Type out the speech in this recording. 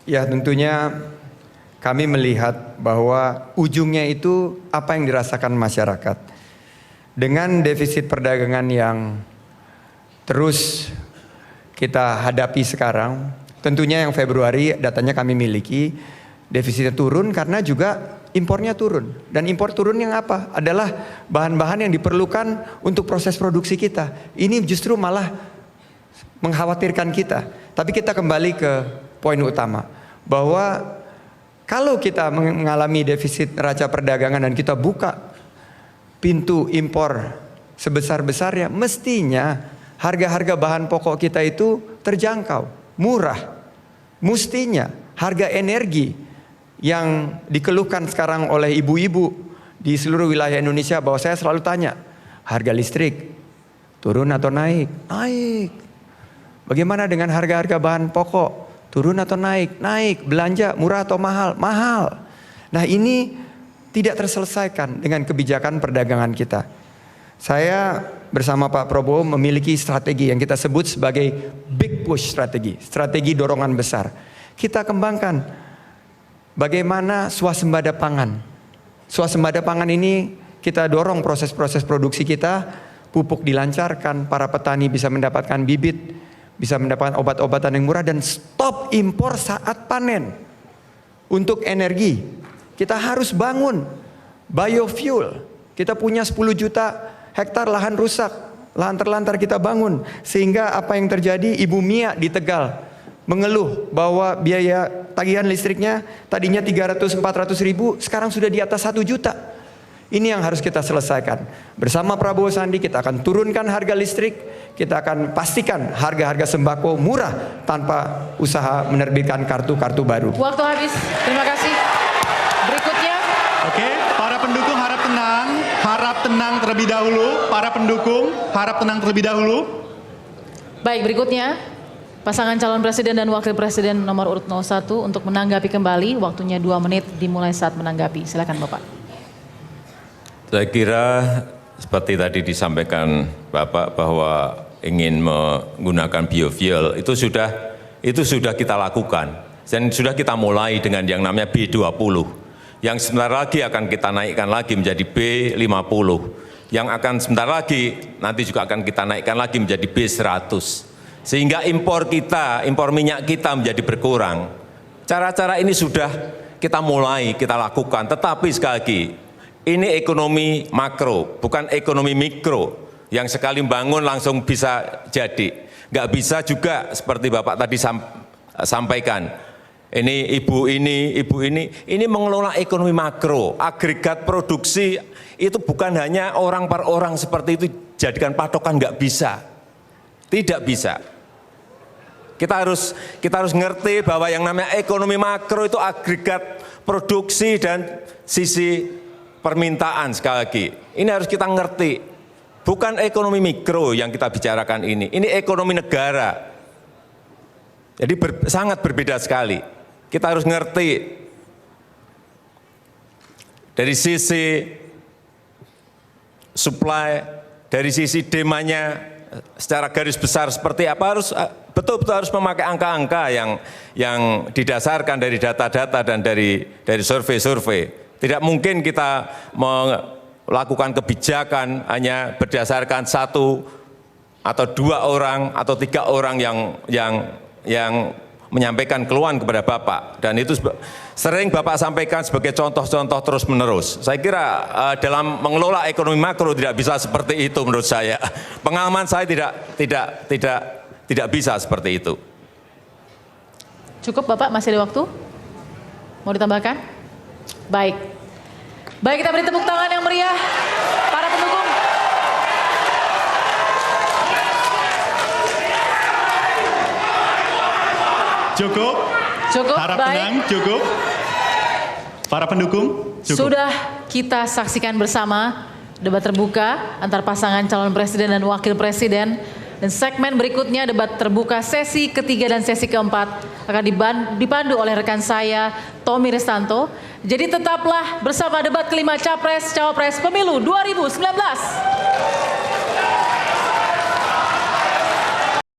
Ya, tentunya kami melihat bahwa ujungnya itu apa yang dirasakan masyarakat. Dengan defisit perdagangan yang terus kita hadapi sekarang, tentunya yang Februari datanya kami miliki, defisitnya turun karena juga impornya turun. Dan impor turun yang apa? Adalah bahan-bahan yang diperlukan untuk proses produksi kita. Ini justru malah mengkhawatirkan kita. Tapi kita kembali ke poin utama, bahwa kalau kita mengalami defisit neraca perdagangan dan kita buka pintu impor sebesar-besarnya, mestinya harga-harga bahan pokok kita itu terjangkau, murah. Mestinya harga energi yang dikeluhkan sekarang oleh ibu-ibu di seluruh wilayah Indonesia, bahwa saya selalu tanya, harga listrik turun atau naik? Naik. Bagaimana dengan harga-harga bahan pokok? Turun atau naik? Naik. Belanja murah atau mahal? Mahal. Nah, ini tidak terselesaikan dengan kebijakan perdagangan kita. Saya bersama Pak Prabowo memiliki strategi yang kita sebut sebagai big push strategi, strategi dorongan besar. Kita kembangkan bagaimana swasembada pangan. Swasembada pangan ini kita dorong proses-proses produksi kita, pupuk dilancarkan, para petani bisa mendapatkan bibit, bisa mendapatkan obat-obatan yang murah, dan stop impor saat panen. Untuk energi, kita harus bangun biofuel. Kita punya 10 juta hektar lahan rusak, lahan terlantar kita bangun. Sehingga apa yang terjadi, Ibu Mia di Tegal mengeluh bahwa biaya tagihan listriknya tadinya 300-400 ribu, sekarang sudah di atas 1 juta. Ini yang harus kita selesaikan. Bersama Prabowo Sandi kita akan turunkan harga listrik, kita akan pastikan harga-harga sembako murah tanpa usaha menerbitkan kartu-kartu baru. Waktu habis, terima kasih. Berikutnya. Oke, para pendukung harap tenang terlebih dahulu. Para pendukung harap tenang terlebih dahulu. Baik, berikutnya pasangan calon presiden dan wakil presiden nomor urut 01 untuk menanggapi kembali. Waktunya 2 menit dimulai saat menanggapi. Silakan Bapak. Saya kira seperti tadi disampaikan Bapak bahwa ingin menggunakan biofuel itu sudah kita lakukan dan sudah kita mulai dengan yang namanya B20 yang sebentar lagi akan kita naikkan lagi menjadi B50 yang akan sebentar lagi nanti juga akan kita naikkan lagi menjadi B100 sehingga impor minyak kita menjadi berkurang. Cara-cara ini sudah kita mulai, kita lakukan, tetapi sekali lagi ini ekonomi makro, bukan ekonomi mikro, yang sekali bangun langsung bisa jadi. Nggak bisa juga seperti Bapak tadi sampaikan, ini ibu ini mengelola ekonomi makro, agregat produksi itu bukan hanya orang per orang seperti itu jadikan patokan, nggak bisa, tidak bisa. Kita harus ngerti bahwa yang namanya ekonomi makro itu agregat produksi dan sisi permintaan. Sekali lagi, ini harus kita ngerti, bukan ekonomi mikro yang kita bicarakan ini ekonomi negara. Jadi sangat berbeda sekali. Kita harus ngerti dari sisi supply, dari sisi demandnya secara garis besar seperti apa, harus betul-betul harus memakai angka-angka yang didasarkan dari data-data dan dari survei-survei. Tidak mungkin kita melakukan kebijakan hanya berdasarkan 1 atau 2 orang atau 3 orang yang menyampaikan keluhan kepada Bapak. Dan itu sering Bapak sampaikan sebagai contoh-contoh terus-menerus. Saya kira dalam mengelola ekonomi makro tidak bisa seperti itu menurut saya. Pengalaman saya tidak bisa seperti itu. Cukup Bapak, masih ada waktu? Mau ditambahkan? Baik, kita beri tepuk tangan yang meriah para pendukung. Cukup. Harap baik. tenang, cukup. Para pendukung, cukup. Sudah kita saksikan bersama debat terbuka antar pasangan calon presiden dan wakil presiden. Dan segmen berikutnya debat terbuka sesi ketiga dan sesi keempat akan dipandu oleh rekan saya Tommy Restanto. Jadi tetaplah bersama debat kelima Capres Cawapres Pemilu 2019.